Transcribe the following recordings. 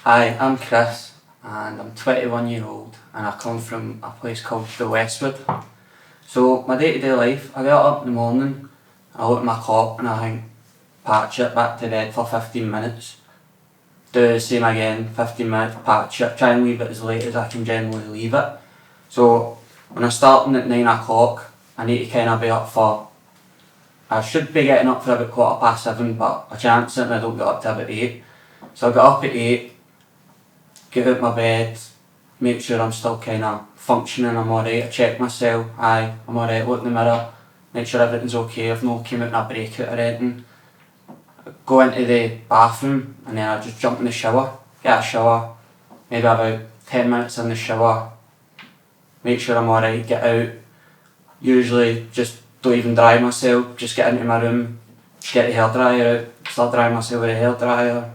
Hi, I'm Chris and I'm 21-year-old and I come from a place called the Westwood. So my day-to-day life, I get up in the morning, I look at my clock and I think, patch it, back to bed for 15 minutes. Do the same again, 15 minutes, patch it, try and leave it as late as I can generally leave it. So when I'm starting at 9 o'clock, I need to kind of be up for, I should be getting up for about 7:15, but I chance it and I don't get up to about 8. So I get up at 8, get out my bed, make sure I'm still kind of functioning, I'm alright, I check myself, I'm alright, look in the mirror, make sure everything's okay, I've not came out in a breakout or anything. Go into the bathroom and then I just jump in the shower, get a shower, maybe about 10 minutes in the shower, make sure I'm alright, get out, usually just don't even dry myself, just get into my room, get the hairdryer out, start drying myself with a hairdryer,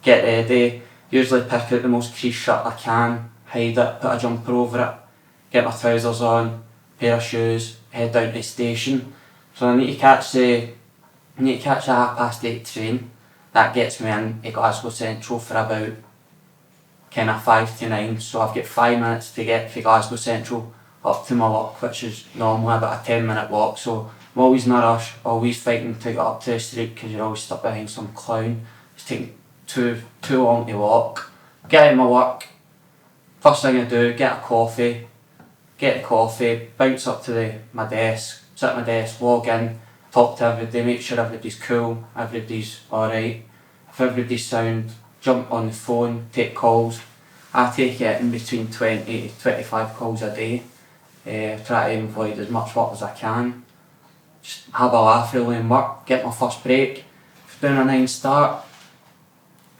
get ready, usually pick out the most creased shirt I can, hide it, put a jumper over it, get my trousers on, pair of shoes, head down to the station. So I need to catch the 8:30 train. That gets me in to Glasgow Central for about kind of 5 to 9. So I've got 5 minutes to get from Glasgow Central up to my work, which is normally about a 10-minute walk. So I'm always in a rush, always fighting to get up to the street because you're always stuck behind some clown. It's taking too long to walk. Get out my work, first thing I do, get the coffee, bounce up to my desk, sit at my desk, log in, talk to everybody, make sure everybody's cool, everybody's alright. If everybody's sound, jump on the phone, take calls. I take it in between 20 to 25 calls a day. Try to avoid as much work as I can. Just have a laugh really in work, get my first break. If you're doing a 9 start,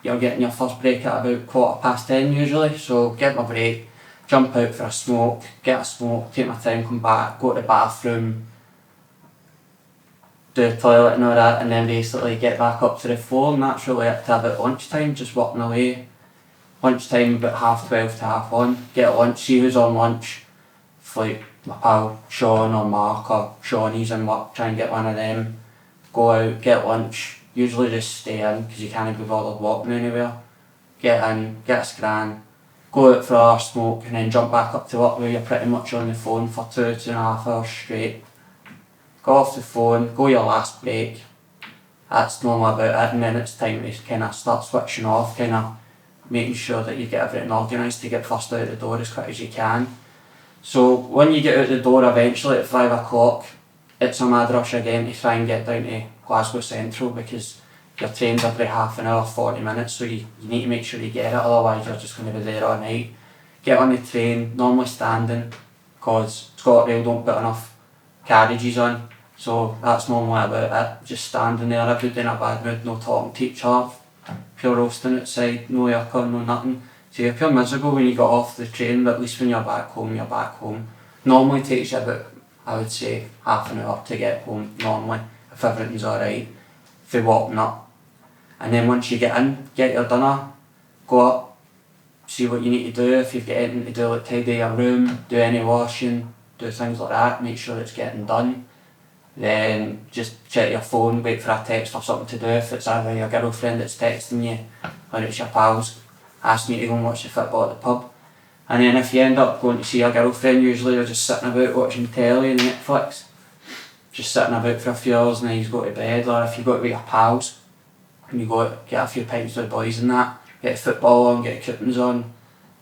you're getting your first break at about 10:15 usually, so get my break, jump out for a smoke, get a smoke, take my time, come back, go to the bathroom, do the toilet and all that, and then basically get back up to the floor, and that's really it to about lunchtime, just working away. Lunchtime about 12:30 to 1:30, get lunch, see who's on lunch, if like my pal Sean or Mark or Shawnee's in work, try and get one of them, go out, get lunch, usually just stay in because you can't be bothered walking anywhere. Get in, get a scran, go out for a smoke and then jump back up to work where you're pretty much on the phone for 2.5 hours straight. Go off the phone, go your last break, that's normally about it, and then it's time to kind of start switching off, kind of making sure that you get everything organised to get first out the door as quick as you can. So when you get out the door eventually at 5 o'clock, it's a mad rush again to try and get down to Glasgow Central because your train's every half an hour, 40 minutes, so you need to make sure you get it, otherwise you're just going to be there all night. Get on the train, normally standing, because Scotrail don't put enough carriages on, so that's normally about it, just standing there, everybody in a bad mood, no talking to each other, pure roasting outside, no aircon, no nothing. So you're pure miserable when you get off the train, but at least when you're back home, you're back home. Normally takes you about, I would say, half an hour to get home, normally, if everything's alright, if you're walking up. And then once you get in, get your dinner, go up, see what you need to do, if you've got anything to do, like tidy your room, do any washing, do things like that, make sure it's getting done. Then just check your phone, wait for a text or something to do, if it's either your girlfriend that's texting you, or it's your pals, asking you to go and watch the football at the pub. And then if you end up going to see your girlfriend, usually you're just sitting about watching telly and Netflix, just sitting about for a few hours and then you go to bed. Or if you go to with your pals and you go out, get a few pints with the boys and that, get the football on, get the coupons on,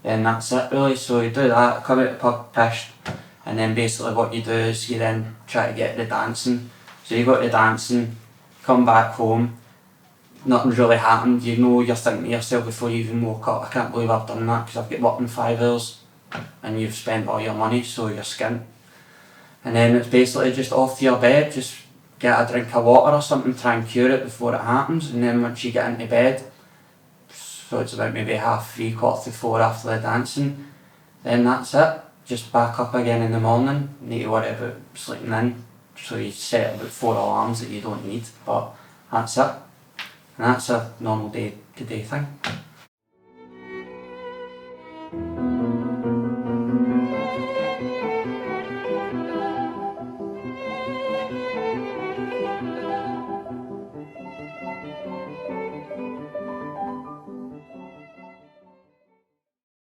then that's it really. So you do that, come out the pub pissed, and then basically what you do is you then try to get the dancing. So you go to the dancing, come back home, nothing's really happened, you know, you're thinking to yourself before you even woke up, I can't believe I've done that because I've got work in 5 hours and you've spent all your money, so you're skint. And then it's basically just off to your bed, just get a drink of water or something, try and cure it before it happens, and then once you get into bed, so it's about maybe 3:30, 4:45 after the dancing, then that's it, just back up again in the morning, you need to worry about sleeping in, so you set about 4 alarms that you don't need, but that's it. And that's a normal day-to-day thing.